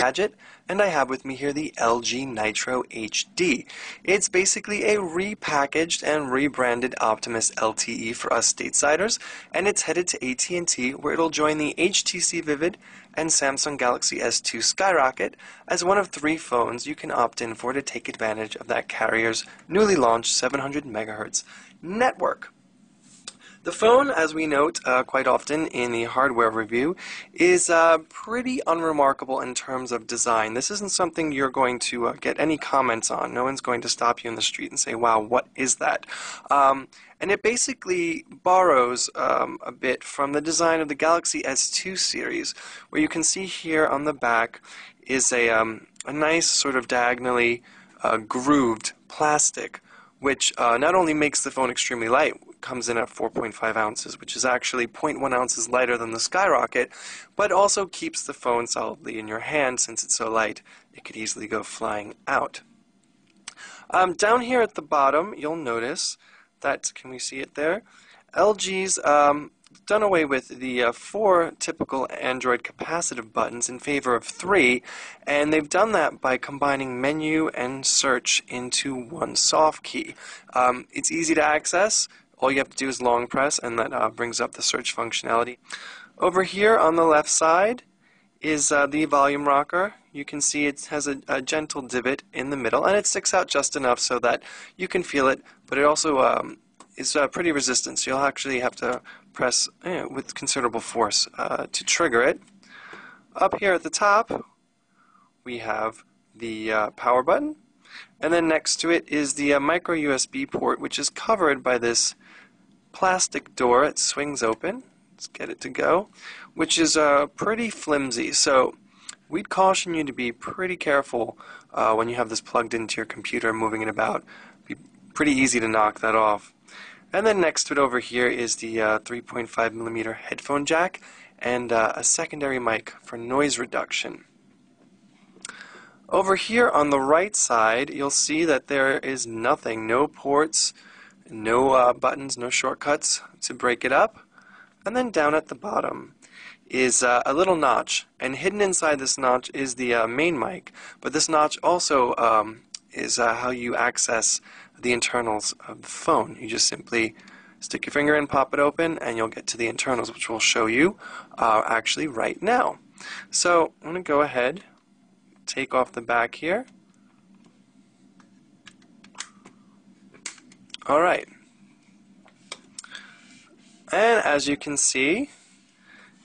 gadget, and I have with me here the LG Nitro HD. It's basically a repackaged and rebranded Optimus LTE for us stateside, and it's headed to AT&T, where it'll join the HTC Vivid and Samsung Galaxy S2 Skyrocket as one of 3 phones you can opt in for to take advantage of that carrier's newly launched 700 MHz network. The phone, as we note quite often in the hardware review, is pretty unremarkable in terms of design. This isn't something you're going to get any comments on. No one's going to stop you in the street and say, wow, what is that? And it basically borrows a bit from the design of the Galaxy S2 series, where you can see here on the back is a nice sort of diagonally grooved plastic, which not only makes the phone extremely light, comes in at 4.5 ounces, which is actually 0.1 ounces lighter than the Skyrocket, but also keeps the phone solidly in your hand. Since it's so light, it could easily go flying out. Down here at the bottom, you'll notice that, can we see it there? LG's done away with the 4 typical Android capacitive buttons in favor of 3, and they've done that by combining menu and search into one soft key. It's easy to access. All you have to do is long press, and that brings up the search functionality. Over here on the left side is the volume rocker. You can see it has a gentle divot in the middle, and it sticks out just enough so that you can feel it, but it also is pretty resistant, so you'll actually have to press with considerable force to trigger it. Up here at the top, we have the power button, and then next to it is the micro USB port, which is covered by this plastic door. It swings open. Let's get it to go, which is pretty flimsy, so we'd caution you to be pretty careful when you have this plugged into your computer and moving it about. It'd be pretty easy to knock that off. And then next to it over here is the 3.5mm headphone jack and a secondary mic for noise reduction. Over here on the right side, you'll see that there is nothing, no ports, no buttons, no shortcuts to break it up. And then down at the bottom is a little notch, and hidden inside this notch is the main mic, but this notch also is how you access the internals of the phone. You just simply stick your finger in, pop it open, and you'll get to the internals, which we'll show you actually right now. So I'm going to go ahead, take off the back here. Alright. And as you can see,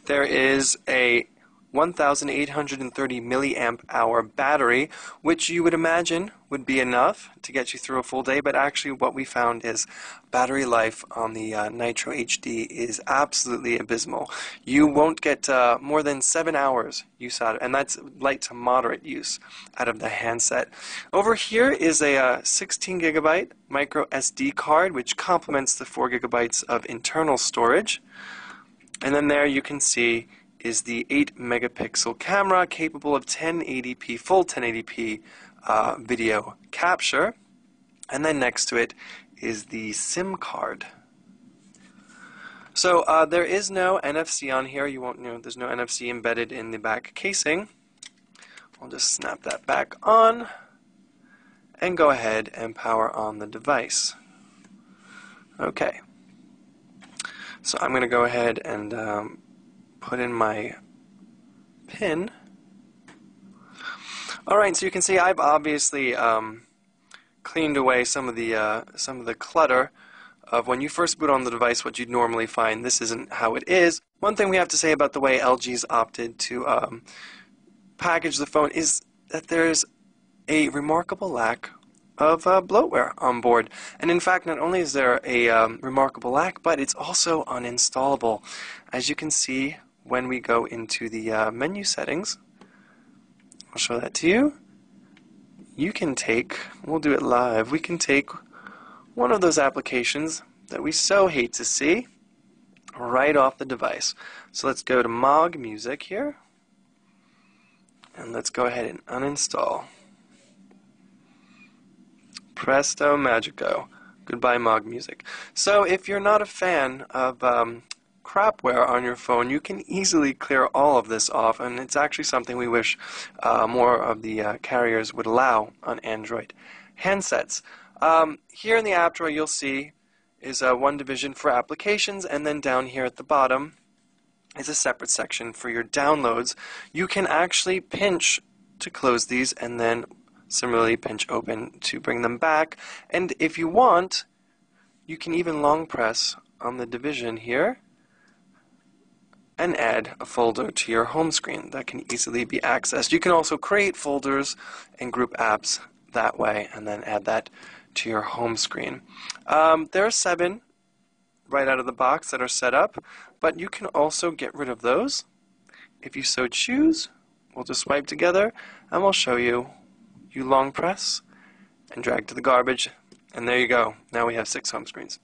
there is a 1,830 milliamp hour battery, which you would imagine would be enough to get you through a full day, but actually what we found is battery life on the Nitro HD is absolutely abysmal. You won't get more than 7 hours use out of it, and that's light to moderate use out of the handset. Over here is a 16 gigabyte micro SD card, which complements the 4 gigabytes of internal storage. And then there you can see is the 8 megapixel camera capable of 1080p, full 1080p video capture. And then next to it is the SIM card. So there is no NFC on here. You won't know there's no NFC embedded in the back casing. I'll just snap that back on and go ahead and power on the device. Okay. So I'm going to go ahead and put in my pin. Alright, so you can see I've obviously cleaned away some of the clutter of when you first boot on the device, what you'd normally find. This isn't how it is. One thing we have to say about the way LG's opted to package the phone is that there's a remarkable lack of bloatware on board. And in fact, not only is there a remarkable lack, but it's also uninstallable. As you can see when we go into the menu settings, I'll show that to you. You can take, we'll do it live, we can take one of those applications that we so hate to see right off the device. So let's go to Mog Music here, and let's go ahead and uninstall. Presto Magico. Goodbye, Mog Music. So if you're not a fan of crapware on your phone, you can easily clear all of this off, and it's actually something we wish more of the carriers would allow on Android handsets. Here in the app drawer, you'll see is one division for applications, and then down here at the bottom is a separate section for your downloads. You can actually pinch to close these, and then similarly pinch open to bring them back. And if you want, you can even long press on the division here and add a folder to your home screen that can easily be accessed. You can also create folders and group apps that way, and then add that to your home screen. There are 7 right out of the box that are set up, but you can also get rid of those if you so choose. We'll just swipe together, and we'll show you. You long press and drag to the garbage, and there you go. Now we have 6 home screens.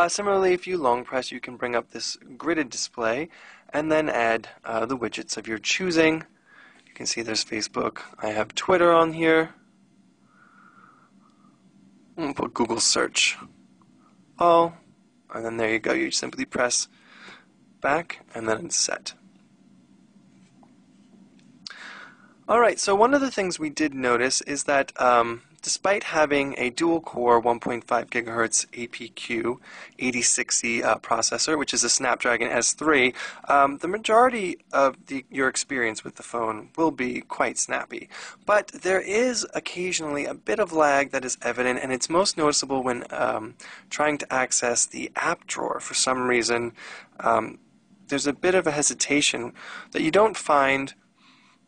Similarly, if you long press, you can bring up this gridded display and then add the widgets of your choosing. You can see there's Facebook. I have Twitter on here. We'll put Google search all, and then there you go. You simply press back, and then it's set. Alright, so one of the things we did notice is that despite having a dual-core 1.5 GHz APQ 8060 processor, which is a Snapdragon S3, the majority of your experience with the phone will be quite snappy. But there is occasionally a bit of lag that is evident, and it's most noticeable when trying to access the app drawer. For some reason, there's a bit of a hesitation that you don't find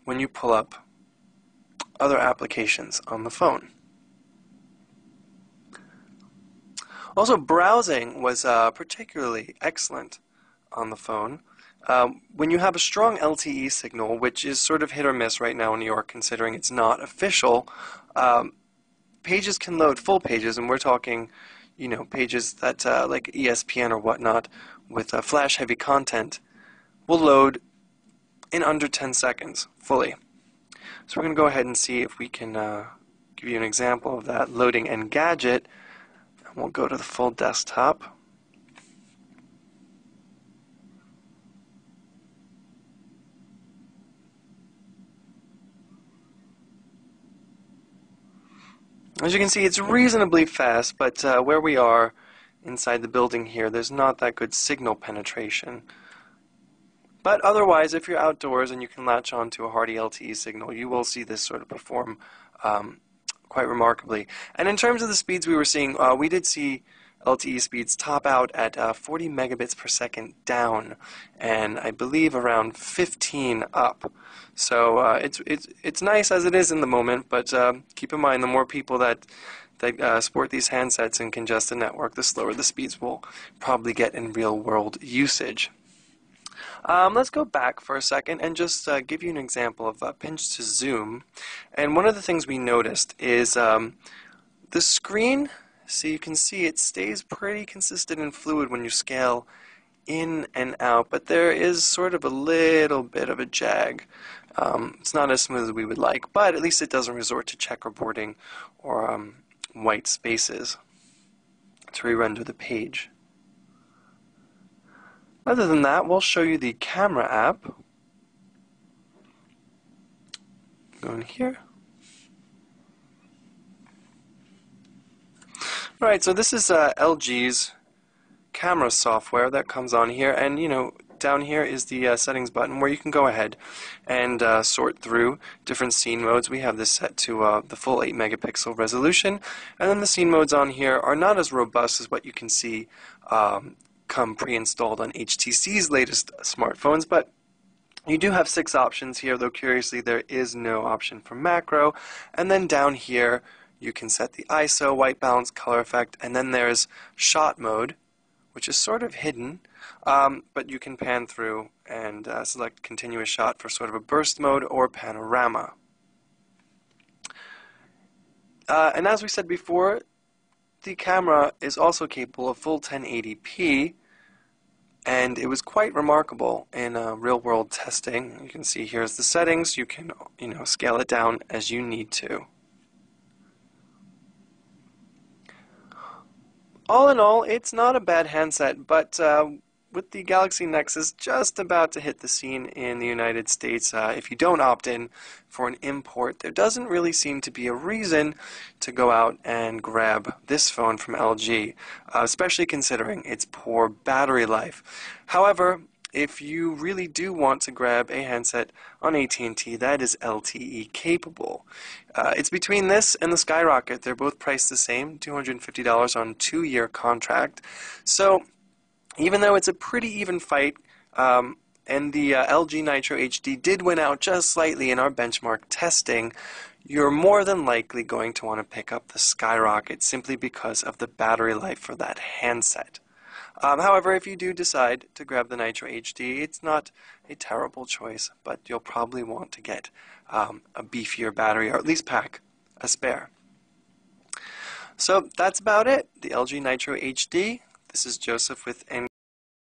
when you pull up other applications on the phone. Also, browsing was particularly excellent on the phone. When you have a strong LTE signal, which is sort of hit or miss right now in New York, considering it's not official, pages can load, full pages, and we're talking, you know, pages that like ESPN or whatnot with flash-heavy content will load in under 10 seconds, fully. So we're going to go ahead and see if we can give you an example of that. Loading Engadget, and we'll go to the full desktop. As you can see, it's reasonably fast, but where we are inside the building here, there's not that good signal penetration. But otherwise, if you're outdoors and you can latch on to a hearty LTE signal, you will see this sort of perform quite remarkably. And in terms of the speeds we were seeing, we did see LTE speeds top out at 40 megabits per second down, and I believe around 15 up. So it's nice as it is in the moment, but keep in mind the more people that sport these handsets and congest the network, the slower the speeds will probably get in real-world usage. Let's go back for a second and just give you an example of pinch to zoom. And one of the things we noticed is the screen, so you can see it stays pretty consistent and fluid when you scale in and out, but there is sort of a little bit of a jag. It's not as smooth as we would like, but at least it doesn't resort to checkerboarding or white spaces to re-render the page. Other than that, we'll show you the camera app. Go in here. Alright, so this is LG's camera software that comes on here, and you know, down here is the settings button where you can go ahead and sort through different scene modes. We have this set to the full 8 megapixel resolution, and then the scene modes on here are not as robust as what you can see come pre-installed on HTC's latest smartphones, but you do have 6 options here, though curiously there is no option for macro. And then down here you can set the ISO, white balance, color effect, and then there's shot mode, which is sort of hidden, but you can pan through and select continuous shot for sort of a burst mode or panorama. And as we said before, the camera is also capable of full 1080p, and it was quite remarkable in real-world testing. You can see here's the settings. You can, you know, scale it down as you need to. All in all, it's not a bad handset, but with the Galaxy Nexus just about to hit the scene in the United States, if you don't opt in for an import, there doesn't really seem to be a reason to go out and grab this phone from LG, especially considering its poor battery life. However, if you really do want to grab a handset on AT&T that is LTE capable, it's between this and the Skyrocket. They're both priced the same, $250 on a 2-year contract. So even though it's a pretty even fight, and the LG Nitro HD did win out just slightly in our benchmark testing, you're more than likely going to want to pick up the Skyrocket simply because of the battery life for that handset. However, if you do decide to grab the Nitro HD, it's not a terrible choice, but you'll probably want to get a beefier battery, or at least pack a spare. So that's about it. The LG Nitro HD. This is Joseph with